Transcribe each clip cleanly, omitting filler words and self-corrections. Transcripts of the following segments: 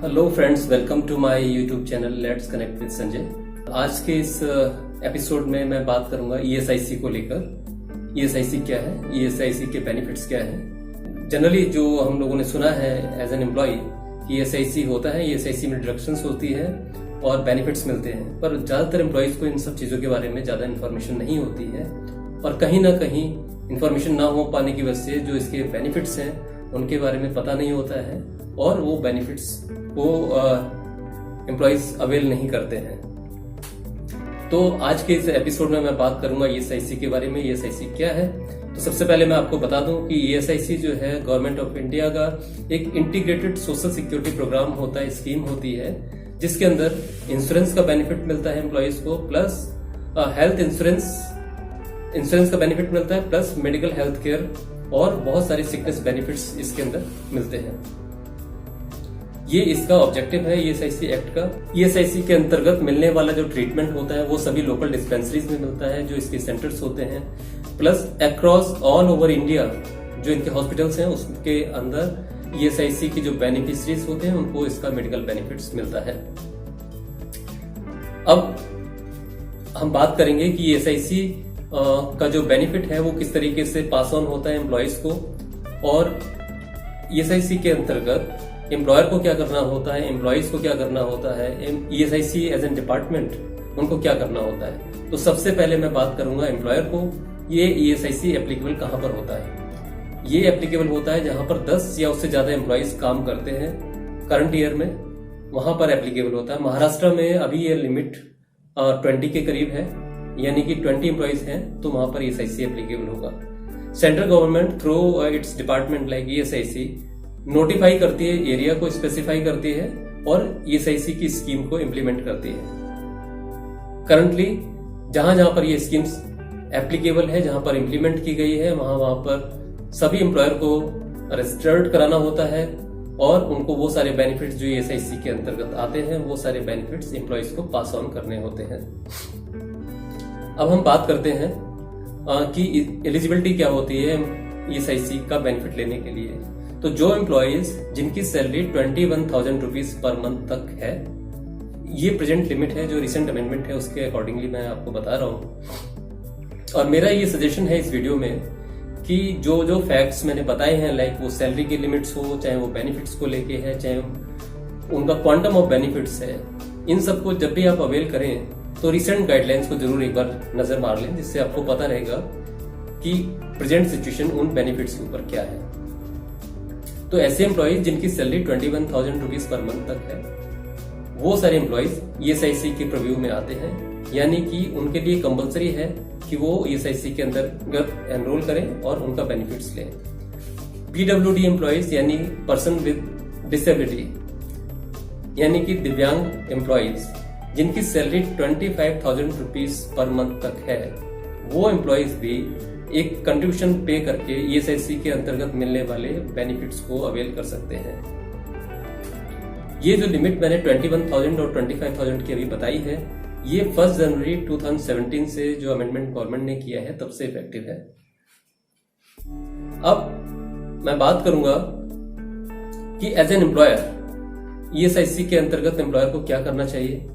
Hello friends, welcome to my YouTube channel let's connect with Sanjay. आज के इस episode में मैं बात करूंगा ईएसआईसी को लेकर। ईएसआईसी क्या है, ईएसआईसी के बेनिफिट्स क्या है। जनरली जो हम लोगों ने सुना है एज एन एम्प्लॉय कि ईएसआईसी होता है, ईएसआईसी में डिडक्शंस होती है और बेनिफिट्स मिलते हैं, पर ज्यादातर एम्प्लॉयज को इन सब चीजों के बारे में ज्यादा इन्फॉर्मेशन नहीं होती है और कहीं ना कहीं इन्फॉर्मेशन ना हो पाने की वजह से जो इसके बेनिफिट्स हैं उनके बारे में पता नहीं होता है और वो बेनिफिट्स को एम्प्लॉयज अवेल नहीं करते हैं। तो आज के इस एपिसोड में मैं बात करूंगा ईएसआईसी के बारे में। ईएसआईसी क्या है, तो सबसे पहले मैं आपको बता दूं कि ईएसआईसी जो है गवर्नमेंट ऑफ इंडिया का एक इंटीग्रेटेड सोशल सिक्योरिटी प्रोग्राम होता है, स्कीम होती है, जिसके अंदर इंश्योरेंस का बेनिफिट मिलता है एम्प्लॉयज को, प्लस हेल्थ इंश्योरेंस का बेनिफिट मिलता है, प्लस मेडिकल हेल्थ केयर और बहुत सारे सिकनेस बेनिफिट्स इसके अंदर मिलते हैं। ये इसका ऑब्जेक्टिव है ईएसआईसी एक्ट का। ईएसआईसी के अंतर्गत मिलने वाला जो ट्रीटमेंट होता है वो सभी लोकल डिस्पेंसरीज में मिलता है जो इसके सेंटर्स होते हैं, plus across all over India जो इनके हॉस्पिटल्स हैं उसके अंदर ईएसआईसी की जो बेनिफिशरीज होते हैं उनको इसका मेडिकल बेनिफिट्स मिलता है। अब हम बात करेंगे कि ईएसआईसी का जो बेनिफिट है वो किस तरीके से पास ऑन होता है एम्प्लॉयज को, और ईएसआईसी के अंतर्गत एम्प्लॉयर को क्या करना होता है, एम्प्लॉयज को क्या करना होता है, ईएसआईसी एज एन डिपार्टमेंट उनको क्या करना होता है। तो सबसे पहले मैं बात करूंगा एम्प्लॉयर को। ये ईएसआईसी एप्लीकेबल कहां पर होता है? ये एप्लीकेबल होता है जहां पर 10 या उससे ज्यादा एम्प्लॉयज काम करते हैं करंट ईयर में, वहां पर एप्लीकेबल होता है। महाराष्ट्र में अभी ये लिमिट 20 के करीब है, यानी कि 20 एम्प्लॉयज हैं तो वहां पर ईएसआईसी एप्लीकेबल होगा। Central government through it's department like ESIC notify करती है, एरिया को स्पेसिफाई करती है और ईएसआईसी की स्कीम को इम्प्लीमेंट करती है। करंटली जहां जहां पर ये स्कीम्स एप्लीकेबल है, जहां पर इम्प्लीमेंट की गई है, वहां पर सभी एम्प्लॉयर को रजिस्टर्ड कराना होता है और उनको वो सारे बेनिफिट्स जो ईएसआईसी के अंतर्गत आते हैं वो सारे बेनिफिट्स एम्प्लॉयज को पास ऑन करने होते हैं। अब हम बात करते हैं कि एलिजिबिलिटी क्या होती है ईएसआईसी का बेनिफिट लेने के लिए। तो जो एम्प्लॉयज जिनकी सैलरी 21,000 रुपीज पर मंथ तक है, ये प्रेजेंट लिमिट है, जो रिसेंट अमेंडमेंट है उसके अकॉर्डिंगली मैं आपको बता रहा हूं। और मेरा ये सजेशन है इस वीडियो में कि जो जो फैक्ट्स मैंने बताए हैं, लाइक वो सैलरी की लिमिट्स हो, चाहे वो बेनिफिट्स को लेके है, चाहे उनका क्वांटम ऑफ बेनिफिट्स है, इन सबको जब भी आप अवेल करें तो रिसेंट गाइडलाइंस को जरूर एक बार नजर मार लें, जिससे आपको पता रहेगा कि प्रेजेंट सिचुएशन उन बेनिफिट्स के ऊपर क्या है। तो ऐसे एम्प्लॉयज जिनकी सैलरी 21,000 रुपीज पर मंथ तक है, वो सारे एम्प्लॉयज ईएसआईसी के प्रव्यू में आते हैं, यानी कि उनके लिए कंपलसरी है कि वो ईएसआईसी के अंतर्गत एनरोल करें और उनका बेनिफिट्स लें। पीडब्ल्यूडी एम्प्लॉयज यानी पर्सन विद डिसेबिलिटी, यानी कि दिव्यांग एम्प्लॉयज जिनकी सैलरी 25,000 रुपीज पर मंथ तक है, वो एम्प्लॉयज भी एक कंट्रीब्यूशन पे करके ईएसआईसी के अंतर्गत मिलने वाले बेनिफिट्स को अवेल कर सकते हैं। ये जो लिमिट मैंने 21,000 और 25,000 की अभी बताई है, ये 1 जनवरी 2017 से जो अमेंडमेंट गवर्नमेंट ने किया है तब से इफेक्टिव है। अब मैं बात करूंगा कि एज एन एम्प्लॉयर ईएसआईसी के अंतर्गत एम्प्लॉयर को क्या करना चाहिए।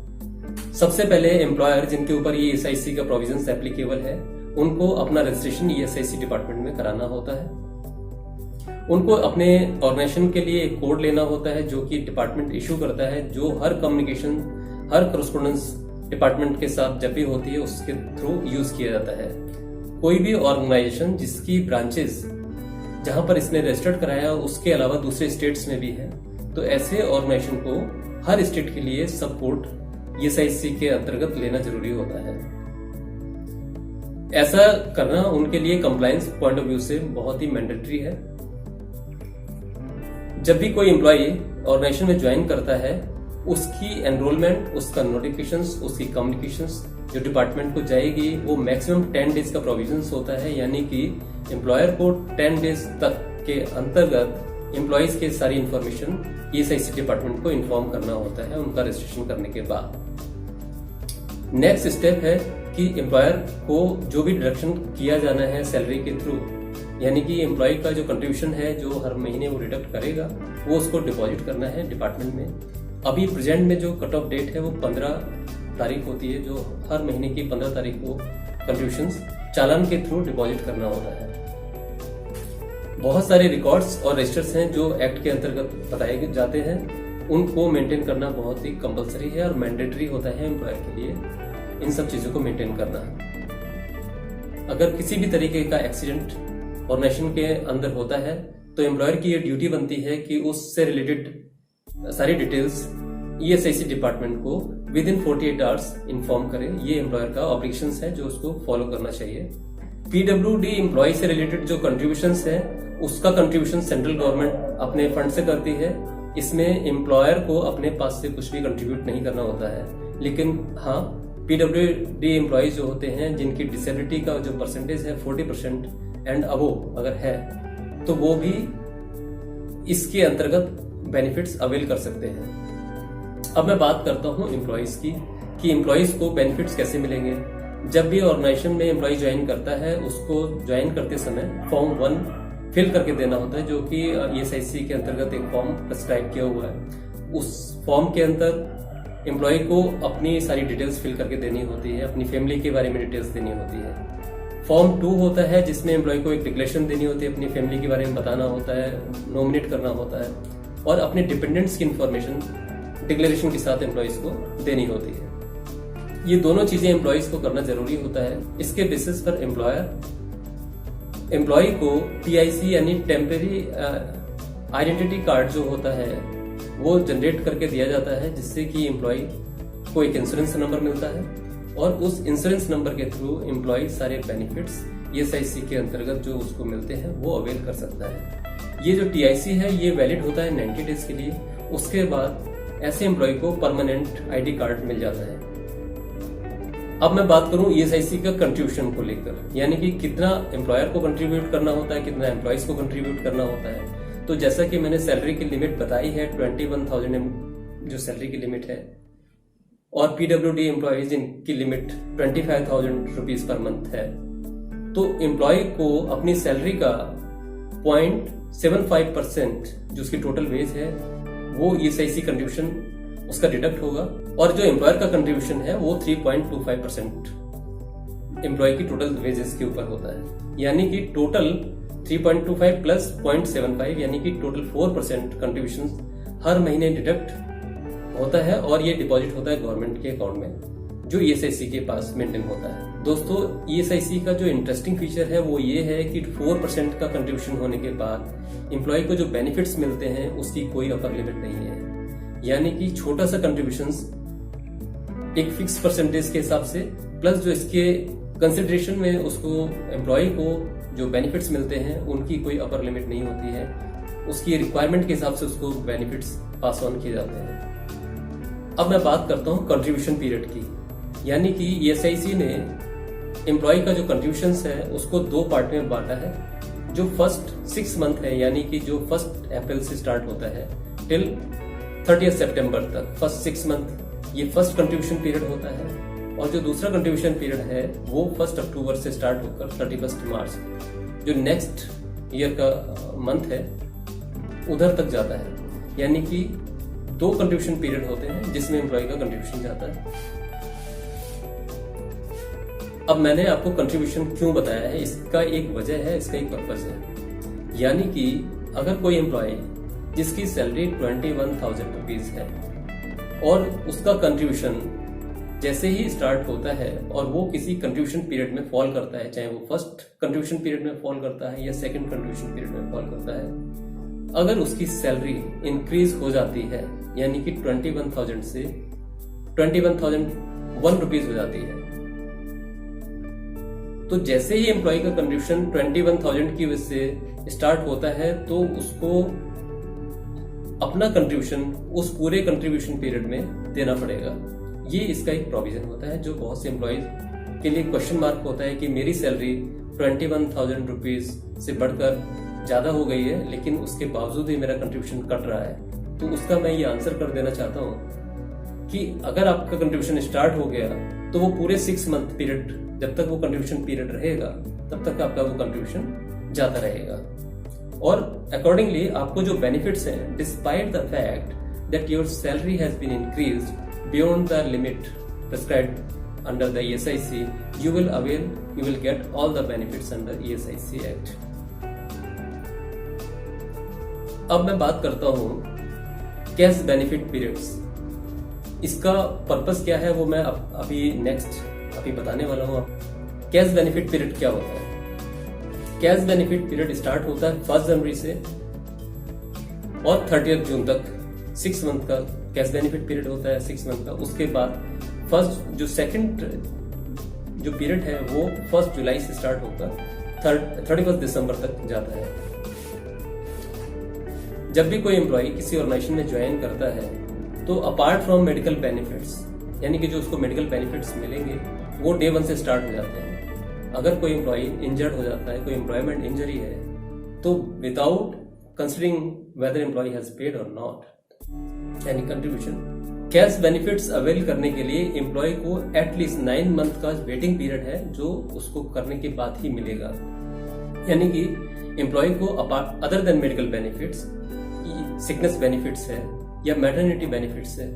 सबसे पहले एम्प्लॉयर जिनके ऊपर ये ईएसआईसी का प्रोविजंस एप्लीकेबल है, उनको अपना रजिस्ट्रेशन ईएसआईसी डिपार्टमेंट में कराना होता है। उनको अपने ऑर्गेनाइजेशन के लिए एक कोड लेना होता है जो कि डिपार्टमेंट इशू करता है, जो हर कम्युनिकेशन, हर करस्पॉन्डेंस डिपार्टमेंट के साथ जब भी होती है उसके थ्रू यूज किया जाता है। कोई भी ऑर्गेनाइजेशन जिसकी ब्रांचेस जहां पर इसने रजिस्टर्ड कराया उसके अलावा दूसरे स्टेट्स में भी है, तो ऐसे ऑर्गेनाइजेशन को हर स्टेट के लिए सब कोड ईएसआईसी के अंतर्गत लेना जरूरी होता है। ऐसा करना उनके लिए कंप्लायंस पॉइंट ऑफ व्यू से बहुत ही मैंडेटरी है। जब भी कोई एम्प्लॉय ऑर्गेनाइजेशन में ज्वाइन करता है, उसकी एनरोलमेंट, उसका नोटिफिकेशंस, उसकी कम्युनिकेशंस जो डिपार्टमेंट को जाएगी वो मैक्सिमम 10 डेज का प्रोविजंस होता है, यानी कि एम्प्लॉयर को 10 डेज तक के अंतर्गत एम्प्लॉयज के सारी इंफॉर्मेशन ईएसआईसी डिपार्टमेंट को इन्फॉर्म करना होता है उनका रजिस्ट्रेशन करने के बाद। नेक्स्ट स्टेप है कि एम्प्लॉयर को जो भी डिडक्शन किया जाना है सैलरी के थ्रू, यानी कि एम्प्लॉय का जो कंट्रीब्यूशन है जो हर महीने वो डिडक्ट करेगा वो उसको डिपॉजिट करना है डिपार्टमेंट में। अभी प्रेजेंट में जो कट ऑफ डेट है वो 15 तारीख होती है, जो हर महीने की 15 तारीख को कंट्रीब्यूशंस चालान के थ्रू डिपॉजिट करना होता है। बहुत सारे रिकॉर्ड्स और रजिस्टर्स हैं जो एक्ट के अंतर्गत बताए जाते हैं, उनको मेंटेन करना बहुत ही कंपलसरी है और मैंडेटरी होता है एम्प्लॉयर के लिए इन सब चीजों को मेंटेन करना। अगर किसी भी तरीके का एक्सीडेंट ऑर्गेनाइजेशन के अंदर होता है तो एम्प्लॉयर की ये ड्यूटी बनती है कि उससे रिलेटेड सारी डिटेल्स ESIC डिपार्टमेंट को विद इन 48 आवर्स इन्फॉर्म करे। ये एम्प्लॉयर का ऑब्लिगेशंस है जो उसको फॉलो करना चाहिए। PWD एम्प्लॉय से रिलेटेड जो कंट्रीब्यूशंस है उसका कंट्रीब्यूशन सेंट्रल गवर्नमेंट अपने फंड से करती है। इसमें एम्प्लॉयर को अपने पास से कुछ भी कंट्रीब्यूट नहीं करना होता है, लेकिन हाँ PWD एम्प्लॉय जो होते हैं जिनकी डिसेबिलिटी का जो परसेंटेज है 40% एंड अबोव अगर है तो वो भी इसके अंतर्गत बेनिफिट्स अवेल कर सकते हैं। अब मैं बात करता हूं एम्प्लॉयज की कि एम्प्लॉयज को बेनिफिट्स कैसे मिलेंगे। जब भी ऑर्गेनाइजेशन में एम्प्लॉय ज्वाइन करता है उसको ज्वाइन करते समय फॉर्म 1 फिल करके देना होता है, जो कि ESIC के अंतर्गत एक फॉर्म प्रिस्क्राइब किया हुआ है। उस फॉर्म के अंदर एम्प्लॉय को अपनी सारी डिटेल्स फिल करके देनी होती है, अपनी फैमिली के बारे में डिटेल्स देनी होती है। फॉर्म 2 होता है जिसमें एम्प्लॉय को एक डिक्लेरेशन देनी होती है, अपनी फैमिली के बारे में बताना होता है, नॉमिनेट करना होता है और अपने डिपेंडेंट्स की इंफॉर्मेशन डिक्लेरेशन के साथ एम्प्लॉयज को देनी होती है। ये दोनों चीजें एम्प्लॉयज को करना जरूरी होता है। इसके बेसिस पर एम्प्लॉय को TIC यानी टेम्परेरी आइडेंटिटी कार्ड जो होता है वो जनरेट करके दिया जाता है, जिससे कि एम्प्लॉय को एक इंश्योरेंस नंबर मिलता है और उस इंश्योरेंस नंबर के थ्रू एम्प्लॉय सारे बेनिफिट्स ESIC के अंतर्गत जो उसको मिलते हैं वो अवेल कर सकता है। ये जो TIC है ये वैलिड होता है 90 डेज के लिए। उसके बाद ऐसे एम्प्लॉय को परमानेंट ID कार्ड मिल जाता है। अब मैं बात करूं ESIC का कंट्रीब्यूशन को लेकर, यानी कि कितना एम्प्लॉयर को कंट्रीब्यूट करना होता है, कितना एम्प्लॉयज को कंट्रीब्यूट करना होता है। तो जैसा कि मैंने सैलरी की लिमिट बताई है 21,000 जो सैलरी की लिमिट है, और PWD एम्प्लॉयज जिनकी लिमिट 25,000 रुपीज पर मंथ है, तो एम्प्लॉय को अपनी सैलरी का 0.75% जो उसकी टोटल वेज है वो ESIC कंट्रीब्यूशन उसका डिडक्ट होगा, और जो एम्प्लॉयर का कंट्रीब्यूशन है वो 3.25% एम्प्लॉय की टोटल वेजेस के ऊपर होता है। यानी कि टोटल 3.25 प्लस 0.75 यानी कि टोटल 4% कंट्रीब्यूशन हर महीने डिडक्ट होता है और ये डिपॉजिट होता है गवर्नमेंट के अकाउंट में जो ESIC के पास मेंटेन होता है। दोस्तों ESIC का जो इंटरेस्टिंग फीचर है वो ये है कि 4% का कंट्रीब्यूशन होने के बाद एम्प्लॉय को जो बेनिफिट्स मिलते हैं उसकी कोई अपर लिमिट नहीं है। यानी कि छोटा सा कंट्रीब्यूशन एक फिक्स परसेंटेज के हिसाब से प्लस जो इसके कंसिडरेशन में उसको एम्प्लॉय को जो बेनिफिट्स मिलते हैं उनकी कोई अपर लिमिट नहीं होती है। उसकी रिक्वायरमेंट के हिसाब से उसको बेनिफिट्स पास ऑन किए जाते हैं। अब मैं बात करता हूं कंट्रीब्यूशन पीरियड की, यानी कि ESIC ने एम्प्लॉय का जो कंट्रीब्यूशन है उसको 2 पार्ट में बांटा है। जो फर्स्ट 6 मंथ है, यानी कि जो 1 अप्रैल से स्टार्ट होता है टिल 30 सितंबर तक, फर्स्ट 6 मंथ ये फर्स्ट कंट्रीब्यूशन पीरियड होता है, और जो दूसरा कंट्रीब्यूशन पीरियड है वो 1 अक्टूबर से स्टार्ट होकर 31 मार्च जो नेक्स्ट ईयर का मंथ है उधर तक जाता है। यानी कि 2 कंट्रीब्यूशन पीरियड होते हैं जिसमें एम्प्लॉय का कंट्रीब्यूशन जाता है। अब मैंने आपको कंट्रीब्यूशन क्यों बताया है, इसका एक वजह है, इसका एक पर्पज है। यानी कि अगर कोई एम्प्लॉय जिसकी सैलरी 21,000 रुपीज है और उसका कंट्रीब्यूशन जैसे ही स्टार्ट होता है और वो किसी कंट्रीब्यूशन पीरियड में फॉल करता है, चाहे वो फर्स्ट कंट्रीब्यूशन पीरियड में फॉल करता है या सेकंड कंट्रीब्यूशन पीरियड में फॉल करता है, अगर उसकी सैलरी इंक्रीज हो जाती है यानी कि 21,000 से 21,001 रुपीज हो जाती है, तो जैसे ही एम्प्लॉय का कंट्रीब्यूशन 21,000 की वजह से स्टार्ट होता है तो उसको अपना कंट्रीब्यूशन उस पूरे कंट्रीब्यूशन पीरियड में देना पड़ेगा। ये इसका एक प्रोविजन होता है जो बहुत से एम्प्लॉयज के लिए क्वेश्चन मार्क होता है कि मेरी सैलरी 21,000 रुपीज से बढ़कर ज्यादा हो गई है लेकिन उसके बावजूद ही मेरा कंट्रीब्यूशन कट रहा है। तो उसका मैं ये आंसर कर देना चाहता हूँ कि अगर आपका कंट्रीब्यूशन स्टार्ट हो गया तो वो पूरे 6 मंथ पीरियड जब तक वो कंट्रीब्यूशन पीरियड रहेगा तब तक आपका वो कंट्रीब्यूशन जाता रहेगा। और अकॉर्डिंगली आपको जो बेनिफिट्स हैं despite the fact that your salary has been increased beyond the limit prescribed under the ESIC, you will get all the benefits under ESIC Act. अब मैं बात करता हूं कैश बेनिफिट पीरियड्स। इसका पर्पस क्या है वो मैं अभी बताने वाला हूं। कैश बेनिफिट पीरियड क्या होता है? कैश बेनिफिट पीरियड स्टार्ट होता है 1 जनवरी से और 30 जून तक 6 मंथ का कैश बेनिफिट पीरियड होता है 6 मंथ का। उसके बाद सेकंड पीरियड है वो 1 जुलाई से स्टार्ट होकर 31 दिसंबर तक जाता है। जब भी कोई एम्प्लॉय किसी ऑर्गेनाइजेशन में ज्वाइन करता है तो अपार्ट फ्रॉम मेडिकल बेनिफिट्स, यानी कि जो उसको मेडिकल बेनिफिट्स मिलेंगे वो डे 1 से स्टार्ट हो जाते हैं। अगर कोई एम्प्लॉय इंजर्ड हो जाता है, कोई एम्प्लॉयमेंट इंजरी है, तो without considering whether employ has paid और not any contribution, cash benefits avail करने के लिए एम्प्लॉय को एटलीस्ट 9 मंथ का वेटिंग पीरियड है जो उसको करने के बाद ही मिलेगा। यानी कि एम्प्लॉय को other than medical benefits, sickness benefits है या मैटरनिटी बेनिफिट्स है,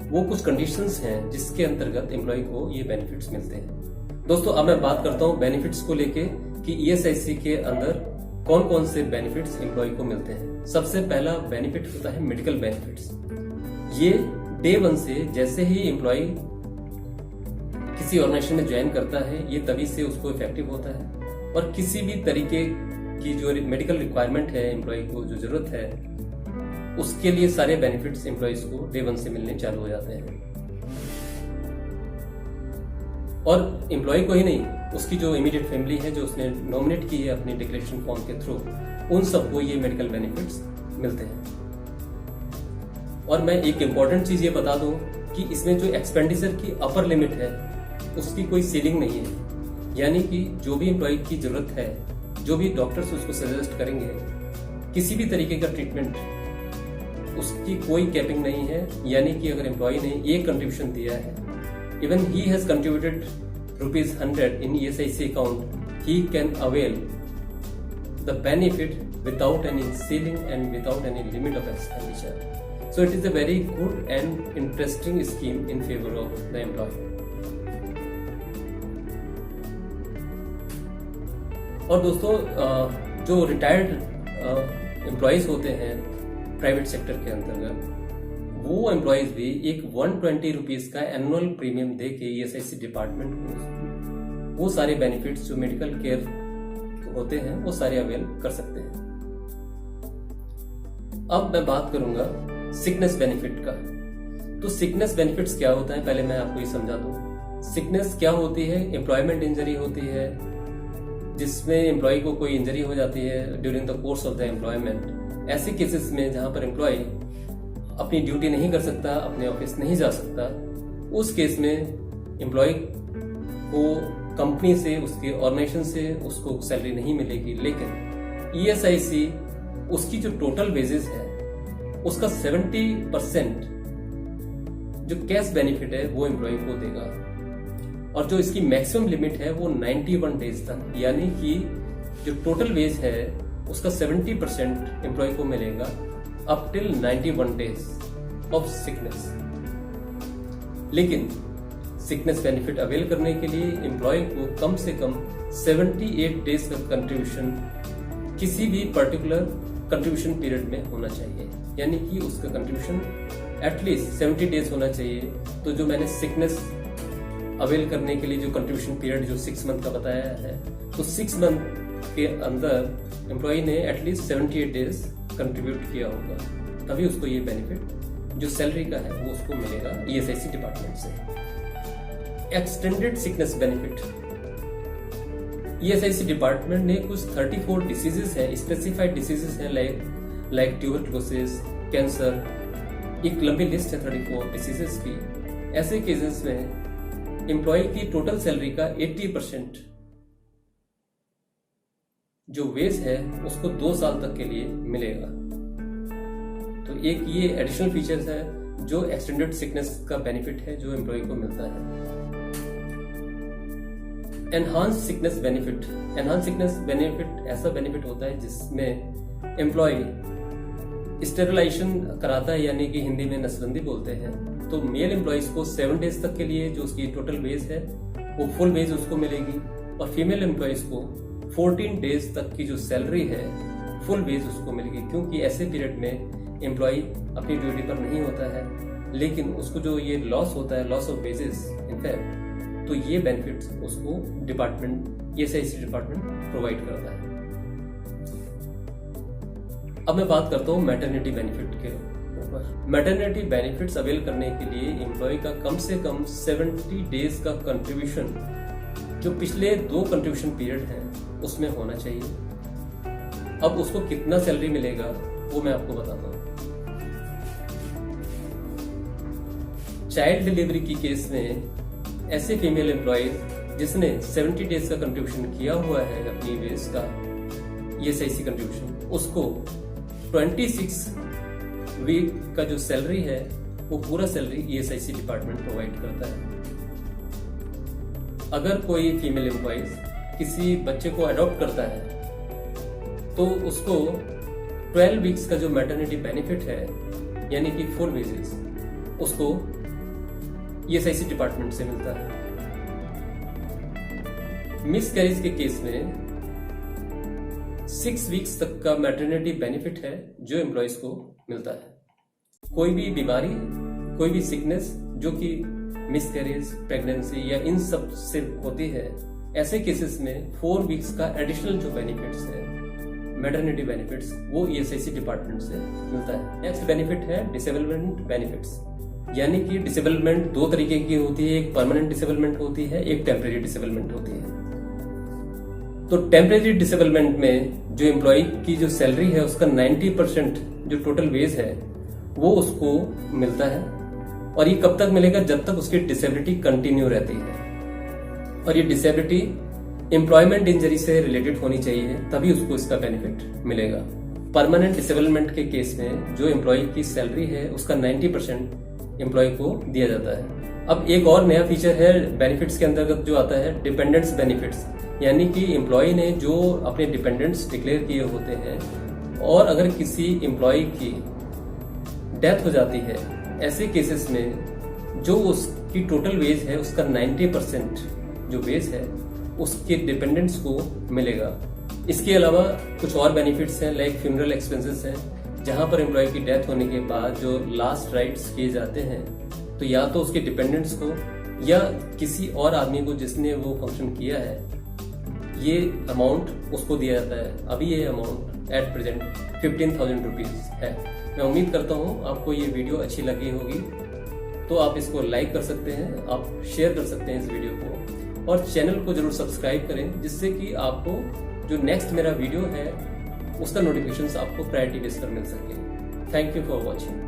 वो कुछ कंडीशंस हैं जिसके अंतर्गत एम्प्लॉय को ये बेनिफिट्स मिलते हैं। दोस्तों अब मैं बात करता हूं बेनिफिट्स को लेके कि ESIC के अंदर कौन कौन से बेनिफिट्स एम्प्लॉय को मिलते हैं। सबसे पहला बेनिफिट होता है मेडिकल बेनिफिट्स। ये डे 1 से जैसे ही एम्प्लॉय किसी ऑर्गेनाइजेशन में ज्वाइन करता है ये तभी से उसको इफेक्टिव होता है और किसी भी तरीके की जो मेडिकल रिक्वायरमेंट है एम्प्लॉय को जो जरूरत है उसके लिए सारे बेनिफिट्स एम्प्लॉयज को डे 1 से मिलने चालू हो जाते हैं। और एम्प्लॉय को ही नहीं, उसकी जो इमीडिएट फैमिली है जो उसने नॉमिनेट की है अपने डिक्लेरेशन फॉर्म के थ्रू, उन सबको ये मेडिकल बेनिफिट्स मिलते हैं। और मैं एक इम्पॉर्टेंट चीज ये बता दूं कि इसमें जो एक्सपेंडिचर की अपर लिमिट है उसकी कोई सीलिंग नहीं है। यानी कि जो भी एम्प्लॉय की जरूरत है, जो भी डॉक्टर्स उसको सजेस्ट करेंगे, किसी भी तरीके का ट्रीटमेंट, उसकी कोई कैपिंग नहीं है। यानी कि अगर एम्प्लॉय ने एक कंट्रीब्यूशन दिया है, even he has contributed ₹100 in ESIC account, he can avail the benefit without any ceiling and without any limit of expenditure. So it is a very good and interesting scheme in favor of the employee. और दोस्तों जो retired employees होते हैं private sector के अंतर्गत, वो employees भी एक 120 रुपीज का एनुअल प्रीमियम दे के ESIC डिपार्टमेंट को वो सारे बेनिफिट्स जो मेडिकल केयर होते हैं वो सारे अवेल कर सकते हैं। अब मैं बात करूंगा सिकनेस बेनिफिट का। तो सिकनेस बेनिफिट्स क्या होता है पहले मैं आपको ये समझा दूं। सिकनेस क्या होती है? एम्प्लॉयमेंट इंजरी होती है जिसमें एम्प्लॉय को कोई इंजरी हो जाती है during the course of the employment. ऐसे केसेस में जहां पर एम्प्लॉय अपनी ड्यूटी नहीं कर सकता, अपने ऑफिस नहीं जा सकता, उस केस में एम्प्लॉय को कंपनी से, उसके ऑर्गेनाइजेशन से उसको सैलरी नहीं मिलेगी। लेकिन ESIC उसकी जो टोटल वेजेस है उसका 70% जो कैश बेनिफिट है वो एम्प्लॉय को देगा। और जो इसकी मैक्सिमम लिमिट है वो 91 डेज तक, यानी कि जो टोटल वेज है उसका 70% एम्प्लॉय को मिलेगा up till 91 days of sickness. लेकिन सिकनेस बेनिफिट अवेल करने के लिए एम्प्लॉय को कम से कम 78 डेज का कंट्रीब्यूशन किसी भी पर्टिकुलर कंट्रीब्यूशन पीरियड में होना चाहिए। यानी कि उसका कंट्रीब्यूशन एटलीस्ट 70 डेज होना चाहिए। तो जो मैंने सिकनेस अवेल करने के लिए जो कंट्रीब्यूशन पीरियड जो 6 मंथ का बताया है, तो 6 मंथ के अंदर एम्प्लॉय ने एटलीस्ट 78 डेज कंट्रीब्यूट किया होगा, तभी उसको ये बेनिफिट जो सैलरी का है वो उसको मिलेगा ESIC डिपार्टमेंट से। Extended sickness benefit, ESIC department ने कुछ 34 डिसीजेस है, स्पेसिफाइड डिसीजेस है लाइक ट्यूबरक्लोसिस, कैंसर, एक लंबी लिस्ट है 34 डिसीजेस की। ऐसे केसेस में एम्प्लॉय की टोटल सैलरी का 80% जो वेज है उसको 2 साल तक के लिए मिलेगा। तो एक ये एडिशनल फीचर्स है जो एक्सटेंडेड सिकनेस का बेनिफिट है जो एम्प्लॉय को मिलता है। Enhance sickness benefit, enhance sickness benefit ऐसा बेनिफिट होता है जिसमें एम्प्लॉय स्टेरिलाइजेशन कराता है, यानी कि हिंदी में नसबंदी बोलते हैं, तो मेल एम्प्लॉइज को 7 डेज तक के लिए जो उसकी टोटल वेज है वो फुल वेज उसको मिलेगी, और फीमेल एम्प्लॉइज को 14 डेज तक की जो सैलरी है फुल वेज उसको मिलेगी, क्योंकि ऐसे पीरियड में एम्प्लॉय अपनी ड्यूटी पर नहीं होता है, लेकिन उसको जो ये लॉस होता है, लॉस ऑफ वेजेस इनफैक्ट, तो ये बेनिफिट्स उसको डिपार्टमेंट, ESIC डिपार्टमेंट प्रोवाइड करता है। अब मैं बात करता हूँ मैटरनिटी बेनिफिट के ऊपर। मैटरनिटी बेनिफिट्स अवेल करने के लिए एम्प्लॉय का कम से कम 70 डेज का कंट्रीब्यूशन जो पिछले 2 कंट्रीब्यूशन पीरियड हैं उसमें होना चाहिए। अब उसको कितना सैलरी मिलेगा वो मैं आपको बताता हूँ। चाइल्ड डिलीवरी की केस में ऐसे फीमेल एम्प्लॉयज जिसने 70 डेज का कंट्रीब्यूशन किया हुआ है अपनी वेज का ESIC कंट्रीब्यूशन, उसको 26 वीक का जो सैलरी है वो पूरा सैलरी ESIC डिपार्टमेंट प्रोवाइड करता है। अगर कोई फीमेल एम्प्लॉइज किसी बच्चे को अडॉप्ट करता है तो उसको 12 वीक्स का जो मैटरनिटी बेनिफिट है, यानी कि फुल वेजेस, उसको ESIC डिपार्टमेंट से मिलता है। मिस कैरेज के केस में 6 वीक्स तक का मैटरनिटी बेनिफिट है जो एम्प्लॉयज को मिलता है। कोई भी बीमारी, कोई भी सिकनेस जो कि मिस कैरेज, प्रेगनेंसी या इन सब से होती है, ऐसे केसेस में 4 वीक्स का एडिशनल जो बेनिफिट्स है, मैटरनिटी बेनिफिट्स, वो ESIC डिपार्टमेंट से मिलता है। नेक्स्ट बेनिफिट है डिसेबलमेंट बेनिफिट्स, यानी कि डिसेबलमेंट 2 तरीके की होती है, एक परमानेंट डिसेबलमेंट होती है, एक टेम्परेरी डिसेबलमेंट होती है। तो टेम्परेरी डिसेबलमेंट में जो एम्प्लॉय की जो सैलरी है उसका 90% जो टोटल वेज है वो उसको मिलता है, और ये कब तक मिलेगा? जब तक उसकी डिसेबिलिटी कंटिन्यू रहती है, और ये डिसेबिलिटी एम्प्लॉयमेंट इंजरी से रिलेटेड होनी चाहिए, तभी उसको इसका बेनिफिट मिलेगा। परमानेंट डिसेबलमेंट के केस में जो एम्प्लॉय की सैलरी है उसका 90% एम्प्लॉय को दिया जाता है। अब एक और नया फीचर है बेनिफिट्स के अंतर्गत जो आता है डिपेंडेंट्स बेनिफिट्स, यानी कि एम्प्लॉय ने जो अपने डिपेंडेंट्स डिक्लेयर किए होते हैं, और अगर किसी एम्प्लॉय की डेथ हो जाती है, ऐसे केसेस में जो उसकी टोटल वेज है उसका 90% जो वेज है उसके डिपेंडेंट्स को मिलेगा। इसके अलावा कुछ और बेनिफिट्स हैं, लाइक फ्यूनरल एक्सपेंसेस हैं, जहां पर एम्प्लॉय की डेथ होने के बाद जो लास्ट राइट्स किए जाते हैं, तो या तो उसके डिपेंडेंट्स को या किसी और आदमी को जिसने वो फंक्शन किया है, ये अमाउंट उसको दिया जाता है। अभी ये अमाउंट एट प्रेजेंट 15,000 रुपीज है। मैं उम्मीद करता हूँ आपको ये वीडियो अच्छी लगी होगी, तो आप इसको लाइक कर सकते हैं, आप शेयर कर सकते हैं इस वीडियो को, और चैनल को जरूर सब्सक्राइब करें, जिससे कि आपको जो नेक्स्ट मेरा वीडियो है उसका नोटिफिकेशन आपको प्रायोरिटी बेस पर मिल सके। Thank you for watching.